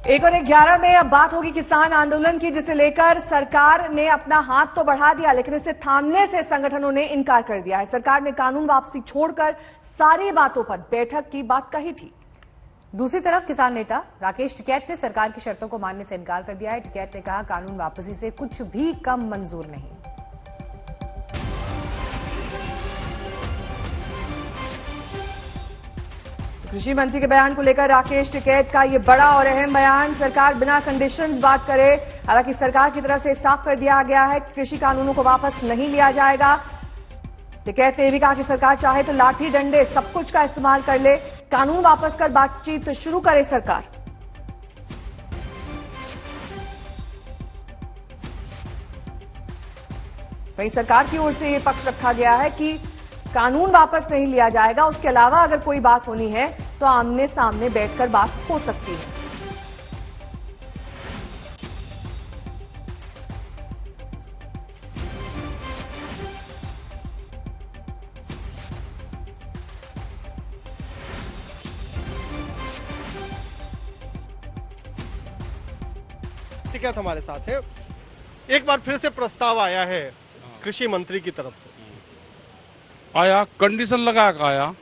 एक और 11 में अब बात होगी किसान आंदोलन की, जिसे लेकर सरकार ने अपना हाथ तो बढ़ा दिया, लेकिन इसे थामने से संगठनों ने इनकार कर दिया है। सरकार ने कानून वापसी छोड़कर सारी बातों पर बैठक की बात कही थी। दूसरी तरफ किसान नेता राकेश टिकैत ने सरकार की शर्तों को मानने से इनकार कर दिया है। टिकैत ने कहा, कानून वापसी से कुछ भी कम मंजूर नहीं। कृषि मंत्री के बयान को लेकर राकेश टिकैत का ये बड़ा और अहम बयान। सरकार बिना कंडीशंस बात करे। हालांकि सरकार की तरफ से साफ कर दिया गया है कि कृषि कानूनों को वापस नहीं लिया जाएगा। टिकैत ने भी कहा कि सरकार चाहे तो लाठी डंडे सब कुछ का इस्तेमाल कर ले, कानून वापस कर बातचीत शुरू करे सरकार। वहीं सरकार की ओर से ये पक्ष रखा गया है कि कानून वापस नहीं लिया जाएगा, उसके अलावा अगर कोई बात होनी है तो आमने सामने बैठकर बात हो सकती है। टिकैत हमारे साथ है। एक बार फिर से प्रस्ताव आया है कृषि मंत्री की तरफ से, आया कंडीशन लगा के आया,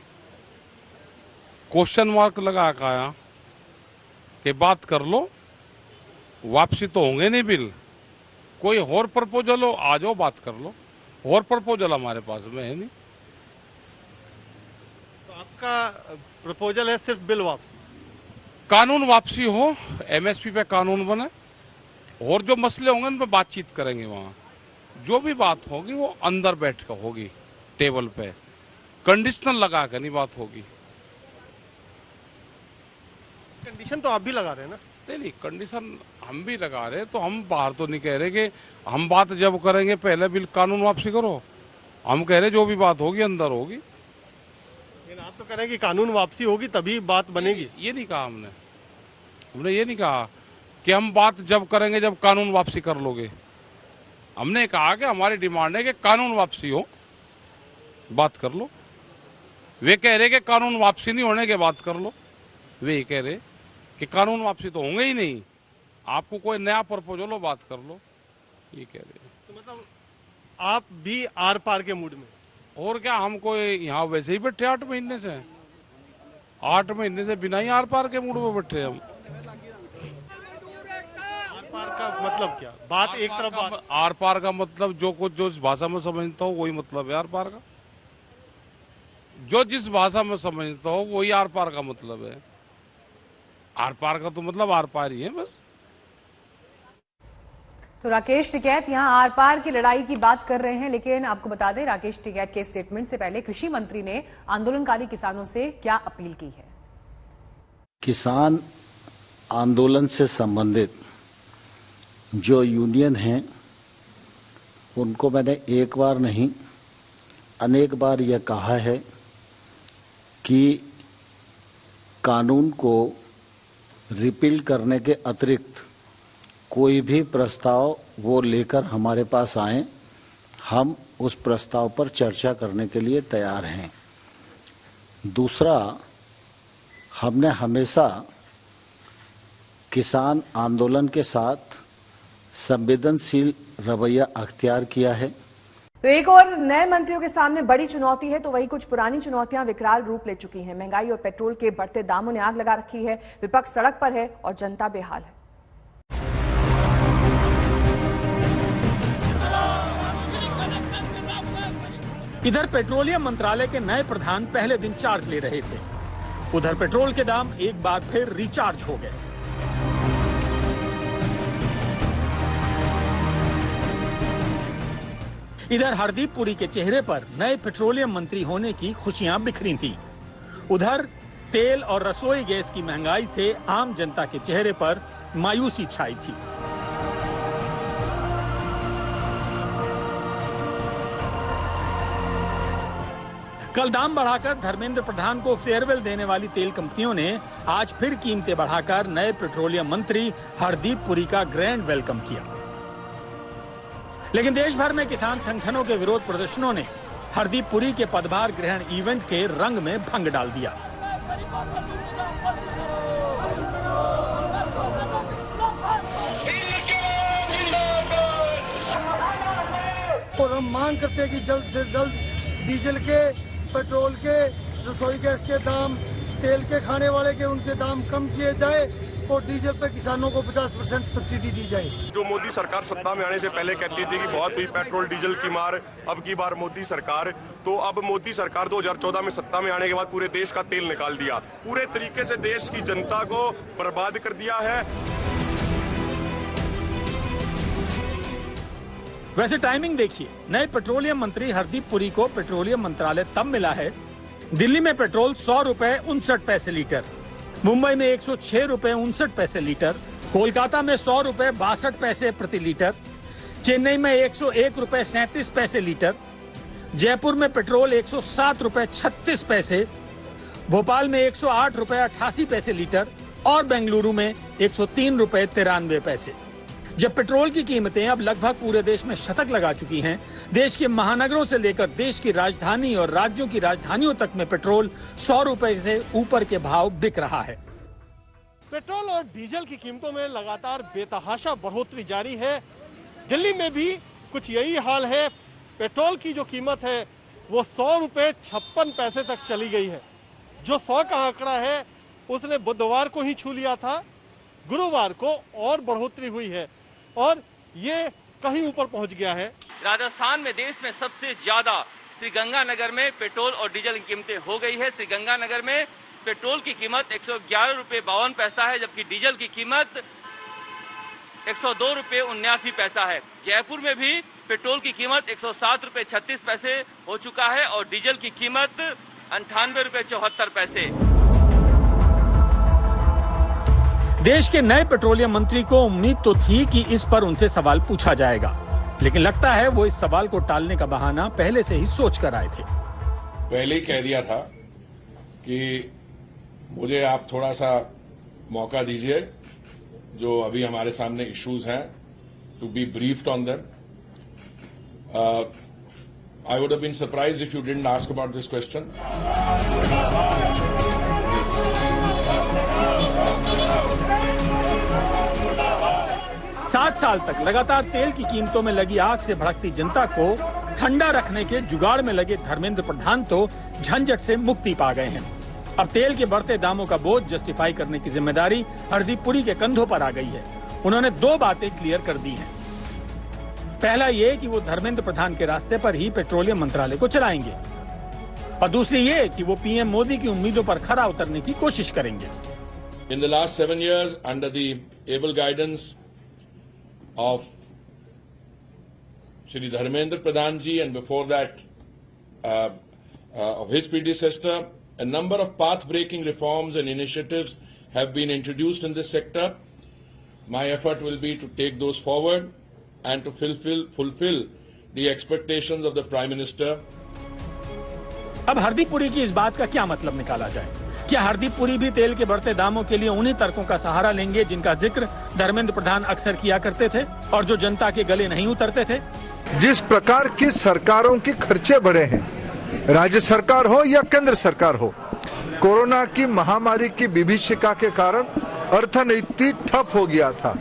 क्वेश्चन मार्क लगा के आया कि बात कर लो, वापसी तो होंगे नहीं बिल, कोई और प्रपोजल हो आ जाओ बात कर लो। और प्रपोजल हमारे पास में है नहीं। तो आपका प्रपोजल है सिर्फ बिल वापसी, कानून वापसी हो, एमएसपी पे कानून बने और जो मसले होंगे उन पर बातचीत करेंगे। वहां जो भी बात होगी वो अंदर बैठ कर होगी, टेबल पे कंडीशनल लगा कर नहीं बात होगी। कंडीशन तो आप भी लगा रहे हैं ना? नहीं, कंडीशन हम भी लगा रहे, तो हम बाहर तो नहीं कह रहे कि हम बात जब करेंगे पहले बिल कानून वापसी करो। हम कह रहे जो भी बात होगी अंदर होगी। लेकिन आप तो कह रहे हैं कि कानून वापसी होगी तभी बात बनेगी। ये नहीं कहा हमने ये नहीं कहा कि हम बात जब करेंगे जब कानून वापसी कर लोगे। हमने कहा कि हमारी डिमांड है कि कानून वापसी हो, बात कर लो। वे कह रहे कि कानून वापसी नहीं होने के बात कर लो। वे कह रहे कि कानून वापसी तो होंगे ही नहीं, आपको कोई नया प्रपोजल हो बात कर लो, ये कह रहे। तो मतलब आप भी आर पार के मूड में? और क्या, हम कोई यहाँ वैसे ही बैठे 8 महीने से, 8 महीने से बिना ही आर पार के मूड में बैठे हम। आर पार का मतलब क्या? बात एक तरफ बात, आर पार का मतलब जो कुछ जो इस भाषा में समझता हूँ वही मतलब है आर पार का। जो जिस भाषा में समझता हो वही आर पार का मतलब है। आर पार का तो मतलब आर पार ही है बस। तो राकेश टिकैत यहां आर पार की लड़ाई की बात कर रहे हैं, लेकिन आपको बता दें राकेश टिकैत के स्टेटमेंट से पहले कृषि मंत्री ने आंदोलनकारी किसानों से क्या अपील की है। किसान आंदोलन से संबंधित जो यूनियन हैं उनको मैंने एक बार नहीं अनेक बार यह कहा है कि कानून को रिपील करने के अतिरिक्त कोई भी प्रस्ताव वो लेकर हमारे पास आए, हम उस प्रस्ताव पर चर्चा करने के लिए तैयार हैं। दूसरा, हमने हमेशा किसान आंदोलन के साथ संवेदनशील रवैया अख्तियार किया है। तो एक और नए मंत्रियों के सामने बड़ी चुनौती है, तो वही कुछ पुरानी चुनौतियां विकराल रूप ले चुकी हैं। महंगाई और पेट्रोल के बढ़ते दामों ने आग लगा रखी है, विपक्ष सड़क पर है और जनता बेहाल है। इधर पेट्रोलियम मंत्रालय के नए प्रधान पहले दिन चार्ज ले रहे थे, उधर पेट्रोल के दाम एक बार फिर रिचार्ज हो गए। इधर हरदीप पुरी के चेहरे पर नए पेट्रोलियम मंत्री होने की खुशियां बिखरी थी। उधर तेल और रसोई गैस की महंगाई से आम जनता के चेहरे पर मायूसी छाई थी। कल दाम बढ़ाकर धर्मेंद्र प्रधान को फेयरवेल देने वाली तेल कंपनियों ने आज फिर कीमतें बढ़ाकर नए पेट्रोलियम मंत्री हरदीप पुरी का ग्रैंड वेलकम किया। लेकिन देश भर में किसान संगठनों के विरोध प्रदर्शनों ने हरदीप पुरी के पदभार ग्रहण इवेंट के रंग में भंग डाल दिया। और हम मांग करते हैं कि जल्द से जल्द डीजल के, पेट्रोल के, रसोई गैस के दाम, तेल के खाने वाले के उनके दाम कम किए जाए और डीजल पे किसानों को 50% सब्सिडी दी जाए। जो मोदी सरकार सत्ता में आने से पहले कहती थी कि बहुत हुई पेट्रोल डीजल की मार, अब की बार मोदी सरकार, तो अब मोदी सरकार 2014 में सत्ता में आने के बाद पूरे देश का तेल निकाल दिया, पूरे तरीके से देश की जनता को बर्बाद कर दिया है। वैसे टाइमिंग देखिए, नए पेट्रोलियम मंत्री हरदीप पुरी को पेट्रोलियम मंत्रालय तब मिला है, दिल्ली में पेट्रोल 100 रुपए 59 पैसे लीटर, मुंबई में 106 रुपए 59 पैसे लीटर, कोलकाता में 100 रुपए 62 पैसे प्रति लीटर, चेन्नई में 101 रुपए 37 पैसे लीटर, जयपुर में पेट्रोल 107 रुपए 36 पैसे, भोपाल में 108 रुपए 88 पैसे लीटर और बेंगलुरु में 103 रुपए 93 पैसे। जब पेट्रोल की कीमतें अब लगभग पूरे देश में शतक लगा चुकी हैं, देश के महानगरों से लेकर देश की राजधानी और राज्यों की राजधानियों तक में पेट्रोल 100 रुपए से ऊपर के भाव बिक रहा है। पेट्रोल और डीजल की कीमतों में लगातार बेतहाशा बढ़ोतरी जारी है। दिल्ली में भी कुछ यही हाल है। पेट्रोल की जो कीमत है वो 100 रुपए 56 पैसे तक चली गई है। जो 100 का आंकड़ा है उसने बुधवार को ही छू लिया था, गुरुवार को और बढ़ोतरी हुई है और ये कहीं ऊपर पहुंच गया है। राजस्थान में देश में सबसे ज्यादा श्रीगंगानगर में पेट्रोल और डीजल की कीमतें हो गई है। श्रीगंगानगर में पेट्रोल की कीमत 111 रुपए 52 पैसा है, जबकि डीजल की कीमत 102 रुपए 79 पैसा है। जयपुर में भी पेट्रोल की कीमत 107 रुपए 36 पैसे हो चुका है और डीजल की कीमत 98 रुपए 74 पैसे। देश के नए पेट्रोलियम मंत्री को उम्मीद तो थी कि इस पर उनसे सवाल पूछा जाएगा, लेकिन लगता है वो इस सवाल को टालने का बहाना पहले से ही सोच कर आए थे। पहले ही कह दिया था कि मुझे आप थोड़ा सा मौका दीजिए, जो अभी हमारे सामने इश्यूज हैं, to be briefed on them. I would have been surprised if you didn't ask about this question. 7 साल तक लगातार तेल की कीमतों में लगी आग से भड़कती जनता को ठंडा रखने के जुगाड़ में लगे धर्मेंद्र प्रधान तो झंझट से मुक्ति पा गए हैं। अब तेल के बढ़ते दामों का बोझ जस्टिफाई करने की जिम्मेदारी हरदीप पुरी के कंधों पर आ गई है। उन्होंने 2 बातें क्लियर कर दी हैं। पहला ये कि वो धर्मेंद्र प्रधान के रास्ते पर ही पेट्रोलियम मंत्रालय को चलाएंगे और दूसरी ये कि वो पीएम मोदी की उम्मीदों पर खरा उतरने की कोशिश करेंगे। In the last 7 years, under the able guidance of Shri Dharmendra Pradhan ji and before that of his predecessor, a number of path-breaking reforms and initiatives have been introduced in this sector. My effort will be to take those forward and to fulfill the expectations of the Prime Minister. अब हरदीप पुरी की इस बात का क्या मतलब निकाला जाए? क्या हरदीप पुरी भी तेल के बढ़ते दामों के लिए उन्हीं तर्कों का सहारा लेंगे जिनका जिक्र धर्मेंद्र प्रधान अक्सर किया करते थे और जो जनता के गले नहीं उतरते थे? जिस प्रकार की सरकारों के खर्चे बढ़े हैं, राज्य सरकार हो या केंद्र सरकार हो, कोरोना की महामारी की विभीषिका के कारण अर्थनीति ठप हो गया था।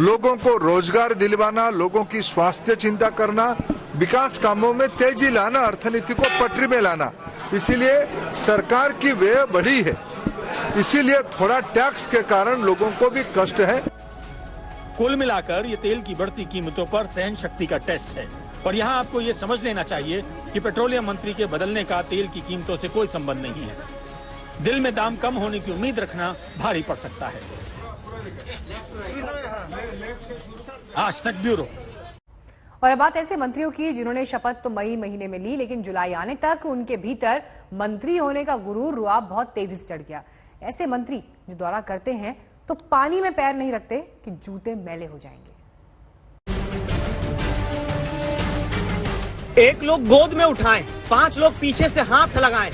लोगों को रोजगार दिलवाना, लोगों की स्वास्थ्य चिंता करना, विकास कामों में तेजी लाना, अर्थनीति को पटरी में लाना, इसीलिए सरकार की व्यय बढ़ी है। इसीलिए थोड़ा टैक्स के कारण लोगों को भी कष्ट है। कुल मिलाकर ये तेल की बढ़ती कीमतों पर सहन शक्ति का टेस्ट है और यहाँ आपको ये समझ लेना चाहिए कि पेट्रोलियम मंत्री के बदलने का तेल की कीमतों से कोई संबंध नहीं है। दिल में दाम कम होने की उम्मीद रखना भारी पड़ सकता है। आज तक ब्यूरो। और अब बात ऐसे मंत्रियों की जिन्होंने शपथ तो मई महीने में ली, लेकिन जुलाई आने तक उनके भीतर मंत्री होने का गुरूर रुआब बहुत तेजी से चढ़ गया। ऐसे मंत्री जो दौरा करते हैं तो पानी में पैर नहीं रखते कि जूते मैले हो जाएंगे। एक लोग गोद में उठाएं, 5 लोग पीछे से हाथ लगाएं।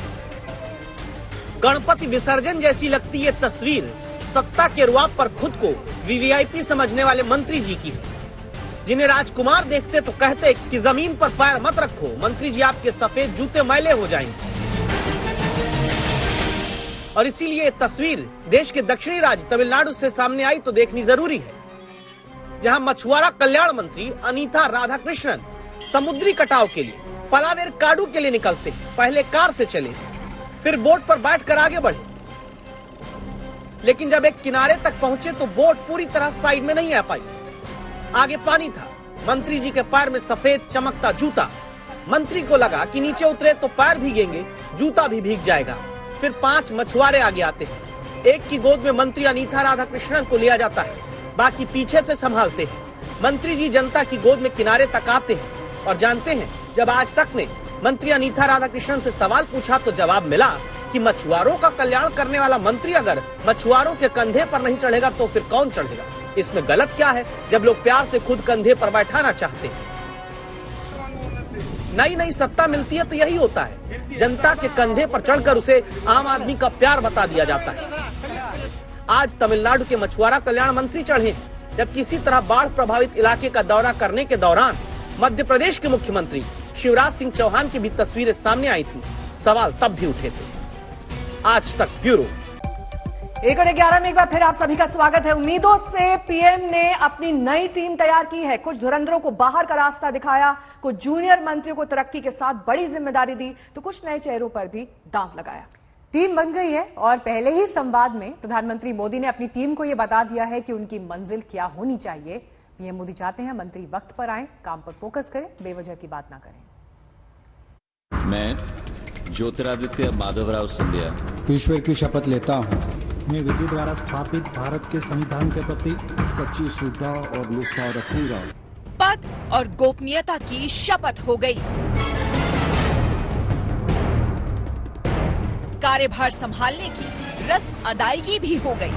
गणपति विसर्जन जैसी लगती ये तस्वीर सत्ता के रुआब पर खुद को वीवीआईपी समझने वाले मंत्री जी की है, जिन्हें राजकुमार देखते तो कहते कि जमीन पर पैर मत रखो, मंत्री जी आपके सफेद जूते मैले हो जाएंगे। और इसीलिए ये तस्वीर देश के दक्षिणी राज्य तमिलनाडु से सामने आई तो देखनी जरूरी है, जहां मछुआरा कल्याण मंत्री अनीता राधाकृष्णन समुद्री कटाव के लिए, पलावेर काडू के लिए निकलते हैं। पहले कार से चले, फिर बोट पर बैठकर आगे बढ़े, लेकिन जब एक किनारे तक पहुंचे तो बोट पूरी तरह साइड में नहीं आ पाई। आगे पानी था। मंत्री जी के पैर में सफेद चमकता जूता। मंत्री को लगा कि नीचे उतरे तो पैर भीगेंगे, जूता भी भीग जाएगा। फिर 5 मछुआरे आगे आते हैं। एक की गोद में मंत्री अनीता राधाकृष्णन को लिया जाता है, बाकी पीछे से संभालते हैं। मंत्री जी जनता की गोद में किनारे तक आते हैं और जानते हैं, जब आज तक ने मंत्री अनीता राधाकृष्णन से सवाल पूछा तो जवाब मिला कि मछुआरों का कल्याण करने वाला मंत्री अगर मछुआरों के कंधे पर नहीं चढ़ेगा तो फिर कौन चढ़ेगा? इसमें गलत क्या है जब लोग प्यार से खुद कंधे पर बैठाना चाहते हैं? नई नई सत्ता मिलती है तो यही होता है, जनता के कंधे पर चढ़कर उसे आम आदमी का प्यार बता दिया जाता है। आज तमिलनाडु के मछुआरा कल्याण मंत्री चढ़े, जब किसी तरह बाढ़ प्रभावित इलाके का दौरा करने के दौरान मध्य प्रदेश के मुख्यमंत्री शिवराज सिंह चौहान की भी तस्वीरें सामने आई थी। सवाल तब भी उठे थे। आज तक ब्यूरो। 1:11 में एक बार फिर आप सभी का स्वागत है। उम्मीदों से पीएम ने अपनी नई टीम तैयार की है। कुछ धुरंधरों को बाहर का रास्ता दिखाया, कुछ जूनियर मंत्रियों को तरक्की के साथ बड़ी जिम्मेदारी दी, तो कुछ नए चेहरों पर भी दांव लगाया। टीम बन गई है और पहले ही संवाद में प्रधानमंत्री मोदी ने अपनी टीम को यह बता दिया है कि उनकी मंजिल क्या होनी चाहिए। पीएम मोदी चाहते हैं मंत्री वक्त पर आए, काम पर फोकस करें, बेवजह की बात ना करें। मैं ज्योतिरादित्य माधवराव सिंधिया ईश्वर की शपथ लेता हूँ। मैं विधि द्वारा स्थापित भारत के संविधान के प्रति सच्ची श्रद्धा और निष्ठा रखूंगा। पद और गोपनीयता की शपथ हो गई। कार्यभार संभालने की रस्म अदायगी भी हो गई।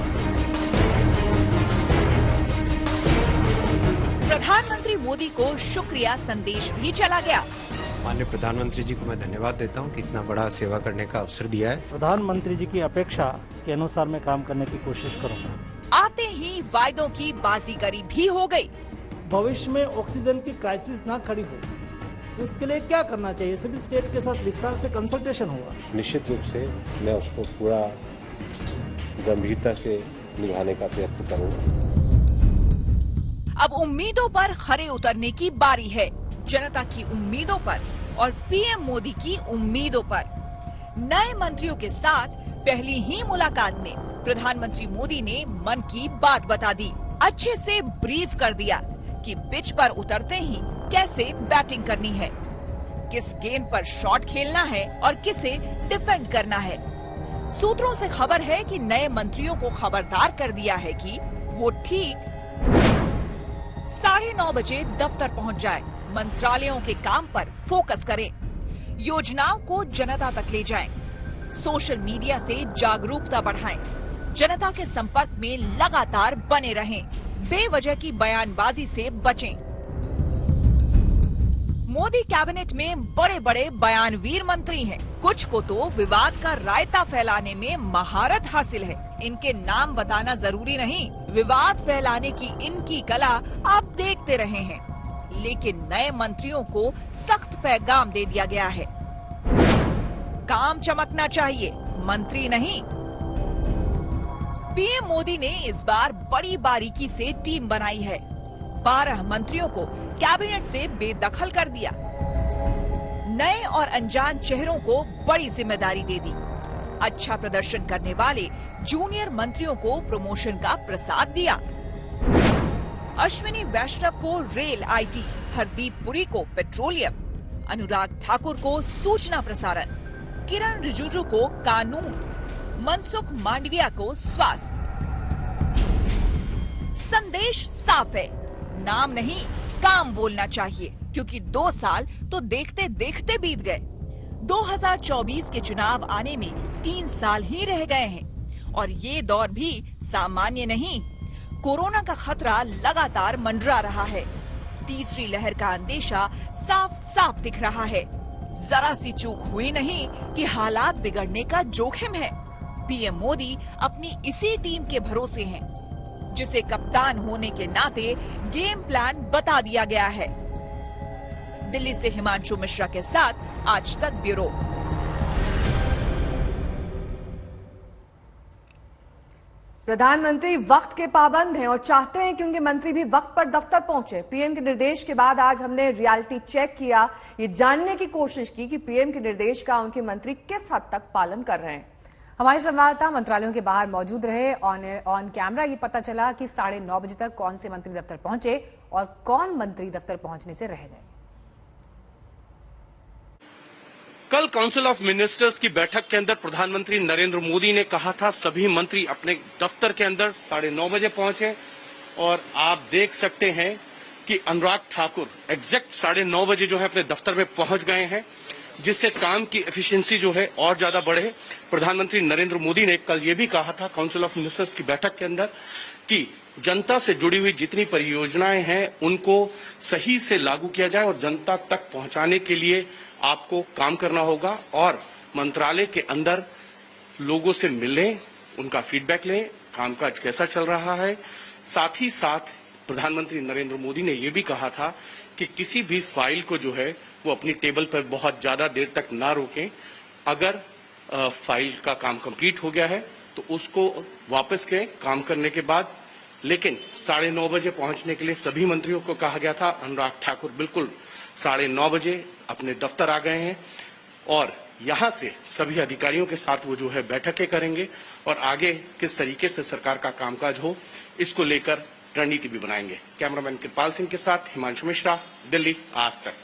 प्रधानमंत्री मोदी को शुक्रिया संदेश भी चला गया। माननीय प्रधानमंत्री जी को मैं धन्यवाद देता हूं कि इतना बड़ा सेवा करने का अवसर दिया है। प्रधानमंत्री जी की अपेक्षा के अनुसार मैं काम करने की कोशिश करूंगा। आते ही वायदों की बाजीगरी भी हो गई। भविष्य में ऑक्सीजन की क्राइसिस ना खड़ी हो, उसके लिए क्या करना चाहिए? सभी स्टेट के साथ विस्तार से कंसल्टेशन होगा। निश्चित रूप से मैं उसको पूरा गंभीरता से निभाने का प्रयत्न करूंगा। अब उम्मीदों पर खरे उतरने की बारी है। जनता की उम्मीदों पर और पीएम मोदी की उम्मीदों पर। नए मंत्रियों के साथ पहली ही मुलाकात में प्रधानमंत्री मोदी ने मन की बात बता दी। अच्छे से ब्रीफ कर दिया कि पिच पर उतरते ही कैसे बैटिंग करनी है, किस गेंद पर शॉट खेलना है और किसे डिफेंड करना है। सूत्रों से खबर है कि नए मंत्रियों को खबरदार कर दिया है कि वो ठीक 9:30 बजे दफ्तर पहुंच जाए, मंत्रालयों के काम पर फोकस करें, योजनाओं को जनता तक ले जाएं, सोशल मीडिया से जागरूकता बढ़ाएं, जनता के संपर्क में लगातार बने रहें, बेवजह की बयानबाजी से बचें। मोदी कैबिनेट में बड़े बड़े बयानवीर मंत्री हैं। कुछ को तो विवाद का रायता फैलाने में महारत हासिल है। इनके नाम बताना जरूरी नहीं, विवाद फैलाने की इनकी कला आप देखते रहे हैं। लेकिन नए मंत्रियों को सख्त पैगाम दे दिया गया है। काम चमकना चाहिए, मंत्री नहीं। पीएम मोदी ने इस बार बड़ी बारीकी से टीम बनाई है। 12 मंत्रियों को कैबिनेट से बेदखल कर दिया। नए और अनजान चेहरों को बड़ी जिम्मेदारी दे दी। अच्छा प्रदर्शन करने वाले जूनियर मंत्रियों को प्रमोशन का प्रसाद दिया। अश्विनी वैष्णव को रेल आईटी, हरदीप पुरी को पेट्रोलियम, अनुराग ठाकुर को सूचना प्रसारण, किरण रिजिजू को कानून, मनसुख मांडविया को स्वास्थ्य। संदेश साफ है, नाम नहीं काम बोलना चाहिए, क्योंकि 2 साल तो देखते देखते बीत गए। 2024 के चुनाव आने में 3 साल ही रह गए हैं और ये दौर भी सामान्य नहीं। कोरोना का खतरा लगातार मंडरा रहा है। तीसरी लहर का अंदेशा साफ साफ दिख रहा है। जरा सी चूक हुई नहीं कि हालात बिगड़ने का जोखिम है। पीएम मोदी अपनी इसी टीम के भरोसे हैं, जिसे कप्तान होने के नाते गेम प्लान बता दिया गया है। दिल्ली से हिमांशु मिश्रा के साथ आज तक ब्यूरो। प्रधानमंत्री वक्त के पाबंद हैं और चाहते हैं कि उनके मंत्री भी वक्त पर दफ्तर पहुंचे। पीएम के निर्देश के बाद आज हमने रियलिटी चेक किया, ये जानने की कोशिश की कि पीएम के निर्देश का उनके मंत्री किस हद तक पालन कर रहे हैं। हमारे संवाददाता मंत्रालयों के बाहर मौजूद रहे। ऑन कैमरा ये पता चला कि 9:30 बजे तक कौन से मंत्री दफ्तर पहुंचे और कौन मंत्री दफ्तर पहुंचने से रह गए। कल काउंसिल ऑफ मिनिस्टर्स की बैठक के अंदर प्रधानमंत्री नरेंद्र मोदी ने कहा था सभी मंत्री अपने दफ्तर के अंदर 9:30 बजे पहुंचे और आप देख सकते हैं कि अनुराग ठाकुर एग्जैक्ट 9:30 बजे जो है अपने दफ्तर में पहुंच गए हैं, जिससे काम की एफिशिएंसी जो है और ज्यादा बढ़े। प्रधानमंत्री नरेंद्र मोदी ने कल ये भी कहा था काउंसिल ऑफ मिनिस्टर्स की बैठक के अंदर कि जनता से जुड़ी हुई जितनी परियोजनाएं हैं उनको सही से लागू किया जाए और जनता तक पहुंचाने के लिए आपको काम करना होगा और मंत्रालय के अंदर लोगों से मिलें, उनका फीडबैक लें, कामकाज कैसा चल रहा है। साथ ही साथ प्रधानमंत्री नरेंद्र मोदी ने यह भी कहा था कि किसी भी फाइल को जो है वो अपनी टेबल पर बहुत ज्यादा देर तक ना रोकें। अगर फाइल का काम कंप्लीट हो गया है तो उसको वापस करें काम करने के बाद। लेकिन 9:30 बजे पहुंचने के लिए सभी मंत्रियों को कहा गया था। अनुराग ठाकुर बिल्कुल 9:30 बजे अपने दफ्तर आ गए हैं और यहां से सभी अधिकारियों के साथ वो जो है बैठकें करेंगे और आगे किस तरीके से सरकार का कामकाज हो इसको लेकर रणनीति भी बनाएंगे। कैमरामैन कृपाल सिंह के साथ हिमांशु मिश्रा, दिल्ली, आज तक।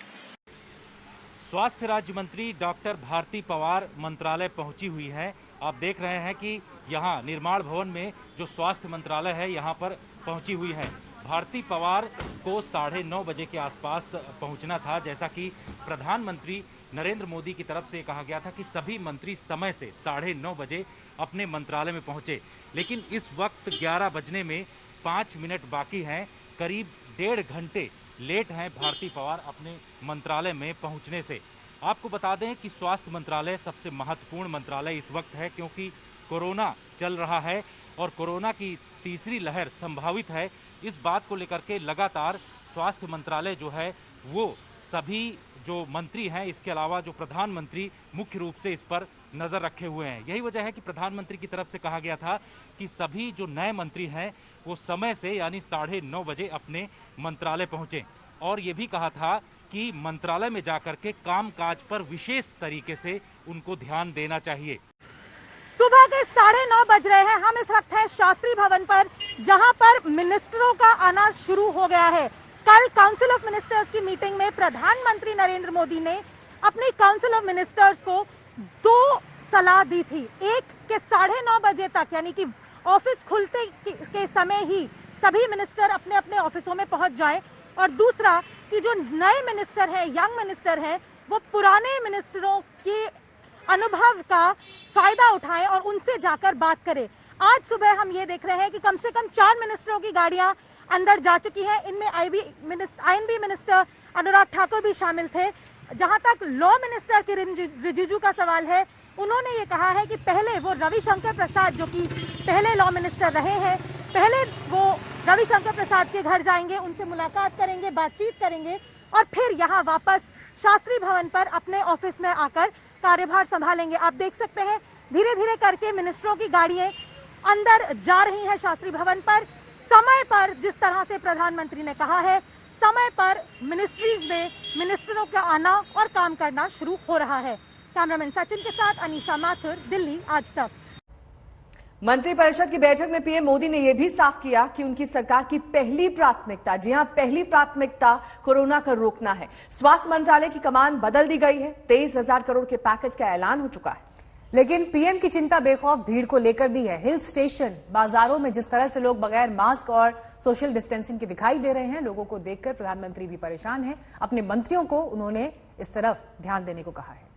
स्वास्थ्य राज्य मंत्री डॉक्टर भारती पवार मंत्रालय पहुंची हुई है। आप देख रहे हैं कि यहाँ निर्माण भवन में जो स्वास्थ्य मंत्रालय है यहाँ पर पहुंची हुई है। भारती पवार को 9:30 बजे के आसपास पहुंचना था, जैसा कि प्रधानमंत्री नरेंद्र मोदी की तरफ से कहा गया था कि सभी मंत्री समय से 9:30 बजे अपने मंत्रालय में पहुंचे। लेकिन इस वक्त 11 बजने में 5 मिनट बाकी हैं, करीब 1.5 घंटे लेट हैं भारती पवार अपने मंत्रालय में पहुंचने से। आपको बता दें कि स्वास्थ्य मंत्रालय सबसे महत्वपूर्ण मंत्रालय इस वक्त है, क्योंकि कोरोना चल रहा है और कोरोना की तीसरी लहर संभावित है। इस बात को लेकर के लगातार स्वास्थ्य मंत्रालय जो है वो सभी जो मंत्री हैं, इसके अलावा जो प्रधानमंत्री मुख्य रूप से इस पर नजर रखे हुए हैं। यही वजह है कि प्रधानमंत्री की तरफ से कहा गया था कि सभी जो नए मंत्री हैं वो समय से यानी 9:30 बजे अपने मंत्रालय पहुंचे और ये भी कहा था कि मंत्रालय में जाकर के कामकाज पर विशेष तरीके से उनको ध्यान देना चाहिए। सुबह के 9:30 बज रहे हैं। हम इस वक्त हैं शास्त्री भवन पर, जहां पर मिनिस्टरों का आना शुरू हो गया है। कल काउंसिल ऑफ मिनिस्टर्स की मीटिंग में प्रधानमंत्री नरेंद्र मोदी ने अपनी काउंसिल ऑफ मिनिस्टर्स को 2 सलाह दी थी। एक के 9:30 बजे तक यानी कि ऑफिस खुलते के समय ही सभी मिनिस्टर अपने अपने ऑफिसों में पहुंच जाएं, और दूसरा कि जो नए मिनिस्टर हैं, यंग मिनिस्टर हैं, वो पुराने मिनिस्टरों के अनुभव का फायदा उठाएं और उनसे जाकर बात करें। आज सुबह हम ये देख रहे हैं कि कम से कम 4 मिनिस्टरों की गाड़ियां अंदर जा चुकी हैं। इनमें आईएनबी मिनिस्टर अनुराग ठाकुर भी शामिल थे। जहां तक लॉ मिनिस्टर किरण रिजिजू का सवाल है, उन्होंने ये कहा है कि पहले वो रविशंकर प्रसाद, जो कि पहले लॉ मिनिस्टर रहे हैं, पहले वो रविशंकर प्रसाद के घर जाएंगे, उनसे मुलाकात करेंगे, बातचीत करेंगे और फिर यहाँ वापस शास्त्री भवन पर अपने ऑफिस में आकर कार्यभार संभालेंगे। आप देख सकते हैं धीरे धीरे करके मिनिस्टरों की गाड़ियां अंदर जा रही हैं शास्त्री भवन पर। समय पर, जिस तरह से प्रधानमंत्री ने कहा है, समय पर मिनिस्ट्रीज में मिनिस्टरों का आना और काम करना शुरू हो रहा है। कैमरामैन सचिन के साथ अनीशा माथुर, दिल्ली, आज तक। मंत्रिपरिषद की बैठक में पीएम मोदी ने यह भी साफ किया कि उनकी सरकार की पहली प्राथमिकता, जी हां, पहली प्राथमिकता कोरोना को रोकना है। स्वास्थ्य मंत्रालय की कमान बदल दी गई है। 23,000 करोड़ के पैकेज का ऐलान हो चुका है। लेकिन पीएम की चिंता बेखौफ भीड़ को लेकर भी है। हिल स्टेशन, बाजारों में जिस तरह से लोग बगैर मास्क और सोशल डिस्टेंसिंग के दिखाई दे रहे हैं, लोगों को देखकर प्रधानमंत्री भी परेशान हैं। अपने मंत्रियों को उन्होंने इस तरफ ध्यान देने को कहा है।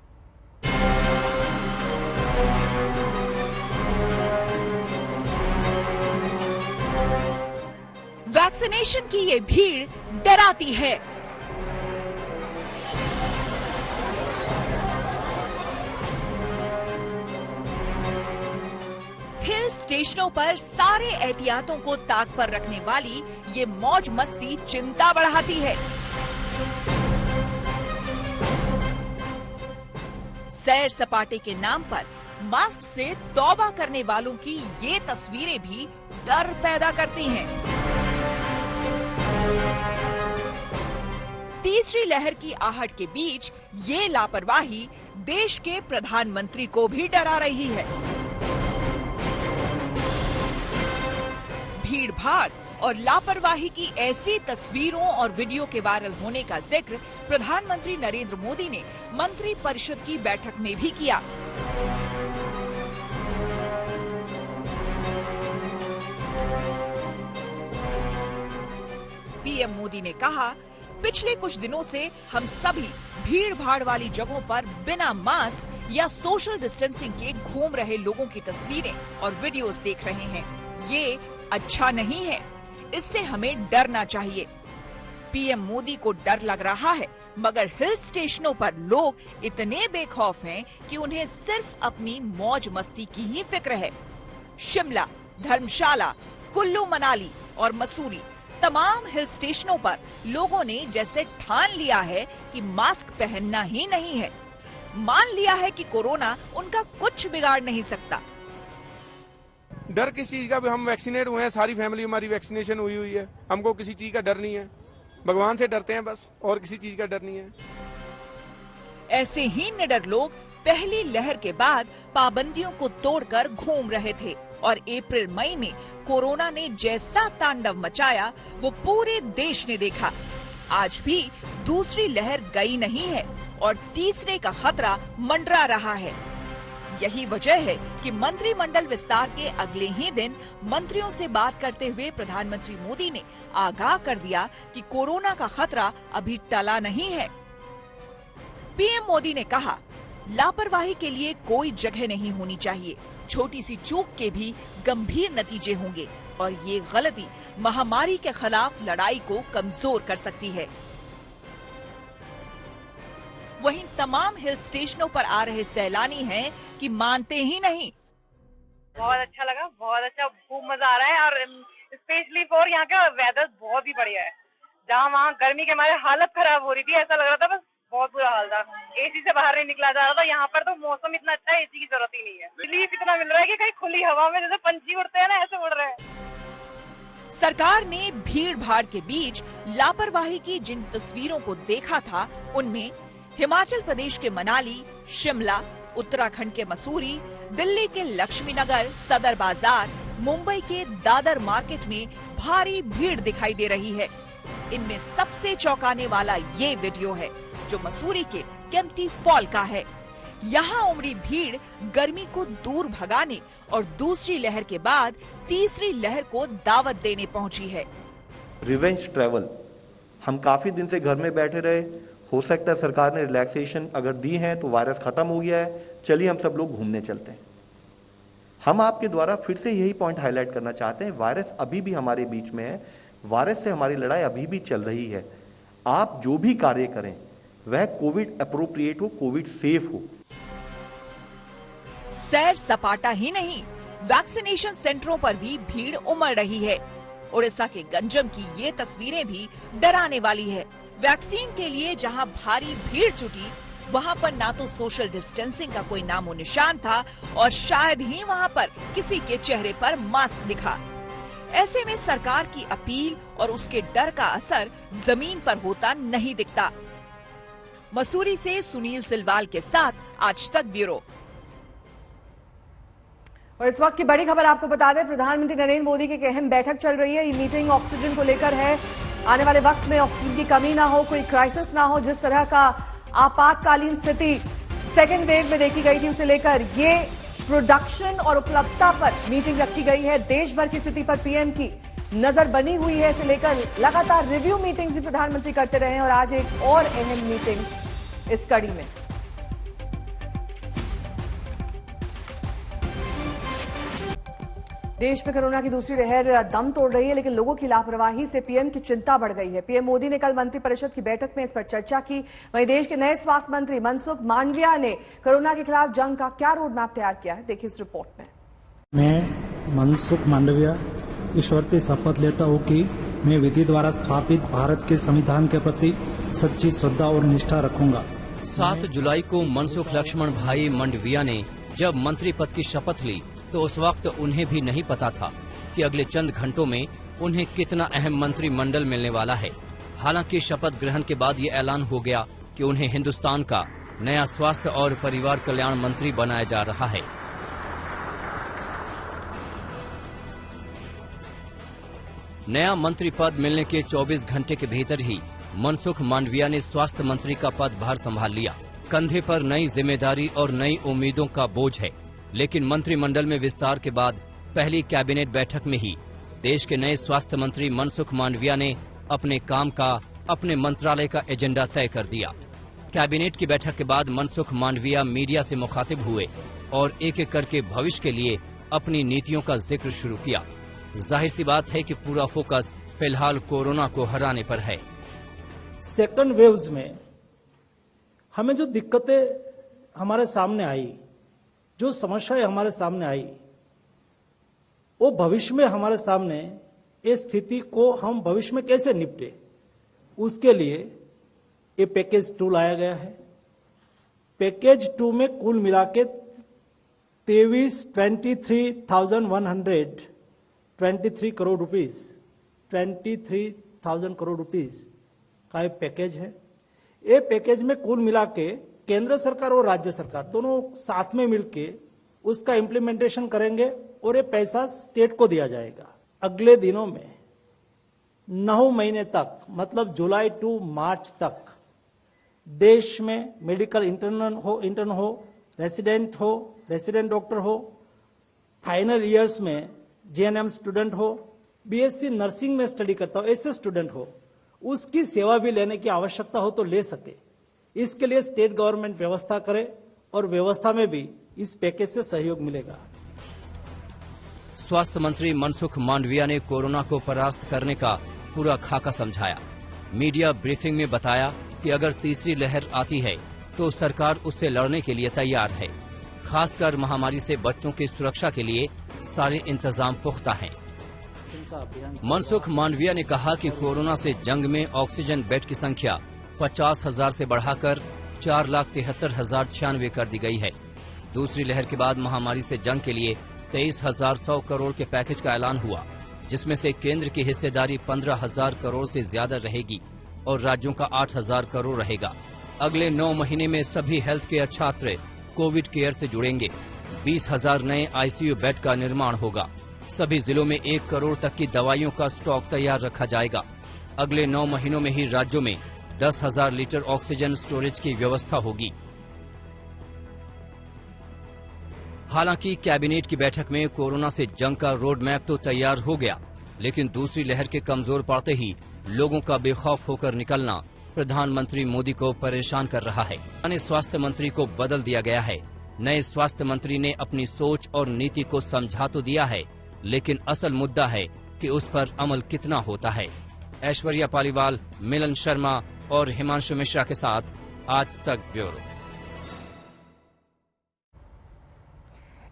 वैक्सीनेशन की ये भीड़ डराती है। हिल स्टेशनों पर सारे एहतियातों को ताक पर रखने वाली ये मौज मस्ती चिंता बढ़ाती है। सैर सपाटे के नाम पर मास्क से तौबा करने वालों की ये तस्वीरें भी डर पैदा करती हैं। तीसरी लहर की आहट के बीच ये लापरवाही देश के प्रधानमंत्री को भी डरा रही है। भीड़ भाड़ और लापरवाही की ऐसी तस्वीरों और वीडियो के वायरल होने का जिक्र प्रधानमंत्री नरेंद्र मोदी ने मंत्री परिषद की बैठक में भी किया। पीएम मोदी ने कहा, पिछले कुछ दिनों से हम सभी भीड़ भाड़ वाली जगहों पर बिना मास्क या सोशल डिस्टेंसिंग के घूम रहे लोगों की तस्वीरें और वीडियोस देख रहे हैं। ये अच्छा नहीं है, इससे हमें डरना चाहिए। पीएम मोदी को डर लग रहा है, मगर हिल स्टेशनों पर लोग इतने बेखौफ हैं कि उन्हें सिर्फ अपनी मौज मस्ती की ही फिक्र है। शिमला, धर्मशाला, कुल्लू मनाली और मसूरी तमाम हिल स्टेशनों पर लोगों ने जैसे ठान लिया है कि मास्क पहनना ही नहीं है। मान लिया है कि कोरोना उनका कुछ बिगाड़ नहीं सकता। डर किस चीज का? हम वैक्सीनेट हुए हैं, सारी फैमिली हमारी वैक्सीनेशन हुई है, हमको किसी चीज का डर नहीं है। भगवान से डरते हैं बस, और किसी चीज का डर नहीं है। ऐसे ही निडर लोग पहली लहर के बाद पाबंदियों को तोड़कर घूम रहे थे और अप्रैल मई में कोरोना ने जैसा तांडव मचाया वो पूरे देश ने देखा। आज भी दूसरी लहर गई नहीं है और तीसरे का खतरा मंडरा रहा है। यही वजह है कि मंत्रिमंडल विस्तार के अगले ही दिन मंत्रियों से बात करते हुए प्रधानमंत्री मोदी ने आगाह कर दिया कि कोरोना का खतरा अभी टला नहीं है। पीएम मोदी ने कहा, लापरवाही के लिए कोई जगह नहीं होनी चाहिए। छोटी सी चूक के भी गंभीर नतीजे होंगे और ये गलती महामारी के खिलाफ लड़ाई को कमजोर कर सकती है। वहीं तमाम हिल स्टेशनों पर आ रहे सैलानी हैं कि मानते ही नहीं। बहुत अच्छा लगा, बहुत अच्छा, खूब मजा आ रहा है और स्पेशली फॉर यहाँ का वेदर बहुत ही बढ़िया है। जहाँ वहाँ गर्मी के मारे हालत खराब हो रही थी, ऐसा लग रहा था बस बहुत बुरा हाल था, एसी से बाहर नहीं निकला जा रहा था। यहाँ पर तो मौसम इतना अच्छा है, एसी की जरूरत ही नहीं है। रिलीफ इतना मिल रहा है कि कहीं खुली हवा में जैसे पंछी उड़ते हैं ना, ऐसे उड़ रहे हैं। सरकार ने भीड़ भाड़ के बीच लापरवाही की जिन तस्वीरों को देखा था, उनमें हिमाचल प्रदेश के मनाली, शिमला, उत्तराखंड के मसूरी, दिल्ली के लक्ष्मी नगर, सदर बाजार, मुंबई के दादर मार्केट में भारी भीड़ दिखाई दे रही है। इनमें सबसे चौंकाने वाला ये वीडियो है जो मसूरी के केम्प्टी फॉल का है। यहाँ उमड़ी भीड़ गर्मी को दूर भगाने और दूसरी लहर के बाद तीसरी लहर को दावत देने पहुंची है। रिवेंज ट्रैवल, हम काफी दिन से घर में बैठे रहे, हो सकता है सरकार ने रिलैक्सेशन अगर दी है तो वायरस खत्म हो गया है, चलिए हम सब लोग घूमने चलते हैं। हम आपके द्वारा फिर से यही पॉइंट हाईलाइट करना चाहते हैं, वायरस अभी भी हमारे बीच में है, वायरस से हमारी लड़ाई अभी भी चल रही है। आप जो भी कार्य करें वह कोविड अप्रोप्रिएट हो, कोविड सेफ हो। सैर सपाटा ही नहीं, वैक्सीनेशन सेंटरों पर भी भीड़ उमड़ रही है। उड़ीसा के गंजम की ये तस्वीरें भी डराने वाली है। वैक्सीन के लिए जहां भारी भीड़ जुटी, वहां पर ना तो सोशल डिस्टेंसिंग का कोई नामो निशान था और शायद ही वहां पर किसी के चेहरे पर मास्क दिखा। ऐसे में सरकार की अपील और उसके डर का असर जमीन पर होता नहीं दिखता। मसूरी से सुनील सिलवाल के साथ आज तक ब्यूरो। और इस वक्त की बड़ी खबर आपको बता दें, प्रधानमंत्री नरेंद्र मोदी की एक अहम बैठक चल रही है। ये मीटिंग ऑक्सीजन को लेकर है। आने वाले वक्त में ऑक्सीजन की कमी ना हो, कोई क्राइसिस ना हो। जिस तरह का आपातकालीन स्थिति सेकेंड वेव में देखी गई थी, उसे लेकर ये प्रोडक्शन और उपलब्धता पर मीटिंग रखी गई है। देश भर की स्थिति पर पीएम की नजर बनी हुई है। इसे लेकर लगातार रिव्यू मीटिंग्स भी प्रधानमंत्री करते रहे हैं और आज एक और अहम मीटिंग इस कड़ी में। देश में कोरोना की दूसरी लहर दम तोड़ रही है, लेकिन लोगों की लापरवाही से पीएम की चिंता बढ़ गई है। पीएम मोदी ने कल मंत्रिपरिषद की बैठक में इस पर चर्चा की। वहीं देश के नए स्वास्थ्य मंत्री मनसुख मांडविया ने कोरोना के खिलाफ जंग का क्या रोड मैप तैयार किया है, देखिए इस रिपोर्ट में। मैं मनसुख मांडविया ईश्वर की शपथ लेता हूँ कि मैं विधि द्वारा स्थापित भारत के संविधान के प्रति सच्ची श्रद्धा और निष्ठा रखूंगा। 7 जुलाई को मनसुख लक्ष्मण भाई मांडविया ने जब मंत्री पद की शपथ ली तो उस वक्त उन्हें भी नहीं पता था कि अगले चंद घंटों में उन्हें कितना अहम मंत्रिमंडल मिलने वाला है। हालांकि शपथ ग्रहण के बाद ये ऐलान हो गया कि उन्हें हिंदुस्तान का नया स्वास्थ्य और परिवार कल्याण मंत्री बनाया जा रहा है। नया मंत्री पद मिलने के 24 घंटे के भीतर ही मनसुख मांडविया ने स्वास्थ्य मंत्री का पदभार संभाल लिया। कंधे पर नई जिम्मेदारी और नई उम्मीदों का बोझ है, लेकिन मंत्रिमंडल में विस्तार के बाद पहली कैबिनेट बैठक में ही देश के नए स्वास्थ्य मंत्री मनसुख मांडविया ने अपने काम का, अपने मंत्रालय का एजेंडा तय कर दिया। कैबिनेट की बैठक के बाद मनसुख मांडविया मीडिया से मुखातिब हुए और एक एक करके भविष्य के लिए अपनी नीतियों का जिक्र शुरू किया। जाहिर सी बात है कि पूरा फोकस फिलहाल कोरोना को हराने पर है। सेकंड वेव्स में हमें जो दिक्कतें हमारे सामने आई, जो समस्याएं हमारे सामने आई, वो भविष्य में हमारे सामने इस स्थिति को हम भविष्य में कैसे निपटे, उसके लिए ये पैकेज 2 लाया गया है। पैकेज 2 में कुल मिला के 23,123 करोड़ रुपीस, 23,000 करोड़ रुपीस का एक पैकेज है। ये पैकेज में कुल मिला के केंद्र सरकार और राज्य सरकार दोनों साथ में मिलके उसका इम्प्लीमेंटेशन करेंगे और ये पैसा स्टेट को दिया जाएगा। अगले दिनों में 9 महीने तक, मतलब जुलाई टू मार्च तक देश में मेडिकल इंटर्न हो, रेसिडेंट डॉक्टर हो, फाइनल ईयर्स में जीएनएम स्टूडेंट हो, बीएससी नर्सिंग में स्टडी करता हो ऐसे स्टूडेंट हो, उसकी सेवा भी लेने की आवश्यकता हो तो ले सके। इसके लिए स्टेट गवर्नमेंट व्यवस्था करे और व्यवस्था में भी इस पैकेज से सहयोग मिलेगा। स्वास्थ्य मंत्री मनसुख मांडविया ने कोरोना को परास्त करने का पूरा खाका समझाया। मीडिया ब्रीफिंग में बताया कि अगर तीसरी लहर आती है तो सरकार उससे लड़ने के लिए तैयार है। खासकर महामारी से बच्चों की सुरक्षा के लिए सारे इंतजाम पुख्ता हैं। मनसुख मांडविया ने कहा कि कोरोना से जंग में ऑक्सीजन बेड की संख्या 50,000 से बढ़ाकर 4,73,096 कर दी गई है। दूसरी लहर के बाद महामारी से जंग के लिए 23,100 करोड़ के पैकेज का ऐलान हुआ, जिसमें से केंद्र की हिस्सेदारी 15,000 करोड़ से ज्यादा रहेगी और राज्यों का 8,000 करोड़ रहेगा। अगले 9 महीने में सभी हेल्थ केयर छात्र कोविड केयर से जुड़ेंगे। 20,000 नए आईसीयू बेड का निर्माण होगा। सभी जिलों में 1 करोड़ तक की दवाइयों का स्टॉक तैयार रखा जाएगा। अगले 9 महीनों में ही राज्यों में 10,000 लीटर ऑक्सीजन स्टोरेज की व्यवस्था होगी। हालांकि कैबिनेट की बैठक में कोरोना से जंग का रोड मैप तो तैयार हो गया, लेकिन दूसरी लहर के कमजोर पड़ते ही लोगों का बेखौफ होकर निकलना प्रधानमंत्री मोदी को परेशान कर रहा है। पुराने स्वास्थ्य मंत्री को बदल दिया गया है। नए स्वास्थ्य मंत्री ने अपनी सोच और नीति को समझा तो दिया है, लेकिन असल मुद्दा है कि उस पर अमल कितना होता है। ऐश्वर्या पालीवाल, मिलन शर्मा और हिमांशु मिश्रा के साथ आज तक ब्यूरो।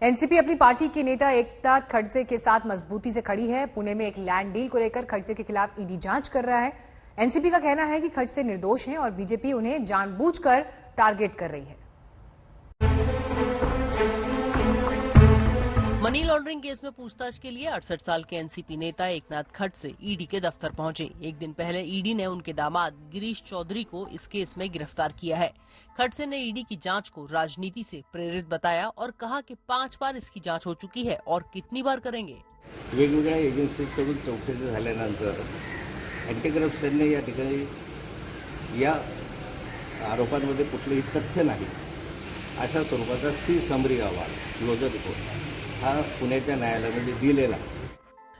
एनसीपी अपनी पार्टी के नेता एकनाथ खड़से के साथ मजबूती से खड़ी है। पुणे में एक लैंड डील को लेकर खड़से के खिलाफ ईडी जांच कर रहा है। एनसीपी का कहना है कि खड़से निर्दोष हैं और बीजेपी उन्हें जानबूझकर टारगेट कर रही है। मनी लॉन्ड्रिंग केस में पूछताछ के लिए 68 साल के एनसीपी नेता एकनाथ खड़से ईडी के दफ्तर पहुंचे। एक दिन पहले ईडी ने उनके दामाद गिरीश चौधरी को इस केस में गिरफ्तार किया है। खड़से ने ईडी की जांच को राजनीति से प्रेरित बताया और कहा कि 5 बार इसकी जांच हो चुकी है और कितनी बार करेंगे। वेगवेगळ्या एजन्सीकडून चौकशी झाल्यानंतर अँटी करप्शनने या ठिकाणी या आरोपांमध्ये कुठलेही तथ्य नाही अशा स्वरूपाचा सी समरी अहवाल क्लोजर रिपोर्ट हा पुण्याच्या न्यायालयामध्ये दिलेला।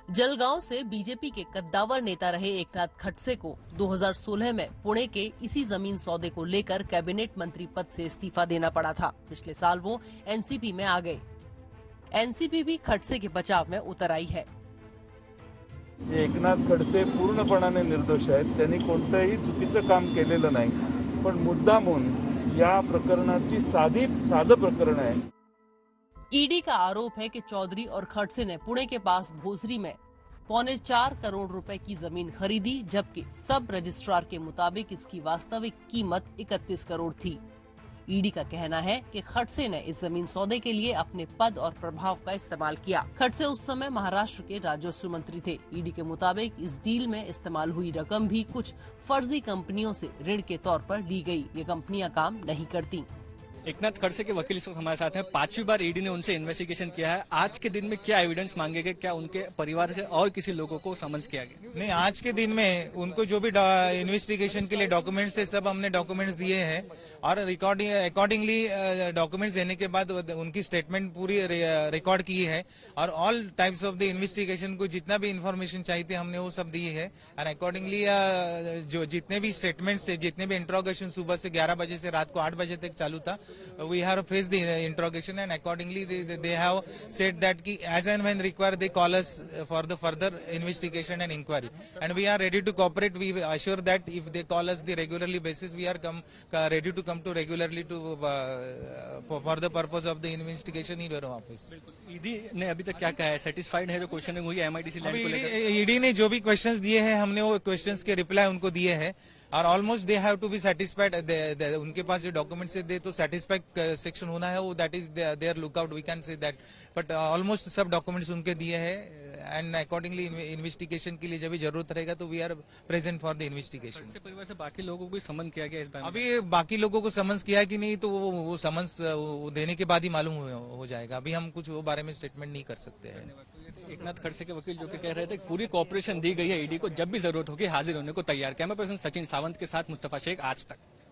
जलगांव से बीजेपी के कद्दावर नेता रहे एकनाथ खड़से को 2016 में पुणे के इसी जमीन सौदे को लेकर कैबिनेट मंत्री पद से इस्तीफा देना पड़ा था। पिछले साल वो एनसीपी में आ गए। एनसीपी भी खड़से के बचाव में उतर आई है। एकनाथ खड़से पूर्णपणाने निर्दोष आहेत। त्यांनी कोणतंही चुकीचं काम केलेलं नाही, पण मुद्दामून या प्रकरणाची साधं प्रकरण आहे। ईडी का आरोप है कि चौधरी और खड़से ने पुणे के पास भोसरी में 4.25 करोड़ रुपए की जमीन खरीदी, जबकि सब रजिस्ट्रार के मुताबिक इसकी वास्तविक कीमत 31 करोड़ थी। ईडी का कहना है कि खड़से ने इस जमीन सौदे के लिए अपने पद और प्रभाव का इस्तेमाल किया। खड़से उस समय महाराष्ट्र के राजस्व मंत्री थे। ईडी के मुताबिक इस डील में इस्तेमाल हुई रकम भी कुछ फर्जी कंपनियों से ऋण के तौर पर ली गई। ये कंपनियां काम नहीं करती। एकनाथ खड़से के वकील इस वक्त हमारे साथ हैं। 5वीं बार ईडी ने उनसे इन्वेस्टिगेशन किया है। आज के दिन में क्या एविडेंस मांगे गए? क्या उनके परिवार से और किसी लोगों को समन्स किया गया? नहीं, आज के दिन में उनको जो भी इन्वेस्टिगेशन के लिए डॉक्यूमेंट्स थे सब हमने डॉक्यूमेंट्स दिए हैं और अकॉर्डिंगली डॉक्यूमेंट्स देने के बाद उनकी स्टेटमेंट पूरी रिकॉर्ड की है और all types of the investigation को जितना भी इंफॉर्मेशन चाहिए थी हमने वो सब दी है। एंड अकॉर्डिंगली जो जितने भी स्टेटमेंट्स थे, जितने भी इंट्रोगेशन सुबह से 11 बजे से रात को 8 बजे तक चालू था, we have faced the interrogation and accordingly they have said that ki as and when required they call us for the further investigation and inquiry and we are ready to cooperate. We assure that if they call us the regularly basis we are ready to come to regularly to for the purpose of the investigation in your office. ED ने अभी तक क्या कहा है? Satisfied है जो questioning हुई MIDC land को लेकर? ईडी ने जो भी क्वेश्चंस दिए हैं हमने वो क्वेश्चंस के रिप्लाई उनको दिए हैं और almost they have to be satisfied. उनके पास जो डॉक्यूमेंट से दे तो सेटिस्फाइड सेक्शन होना है वो that is their lookout we can say that, but almost सब डॉक्यूमेंट्स उनके दिए हैं एंड अकॉर्डिंगली इन्वेस्टिगेशन के लिए जब भी जरूरत रहेगा तो we are present for the investigation. परिवार से बाकी लोगों को भी समन किया गया इस बारे में? अभी बाकी लोगों को समन्स किया कि नहीं तो वो समन्स देने के बाद ही मालूम हो जाएगा। अभी हम कुछ वो बारे में स्टेटमेंट नहीं कर सकते हैं। एकनाथ खड़से के वकील जो कि कह रहे थे पूरी कॉपरेशन दी गई है ईडी को, जब भी जरूरत होगी हाजिर होने को तैयार। कैमरा पर्सन सचिन सावंत के साथ मुस्तफा शेख, आज तक।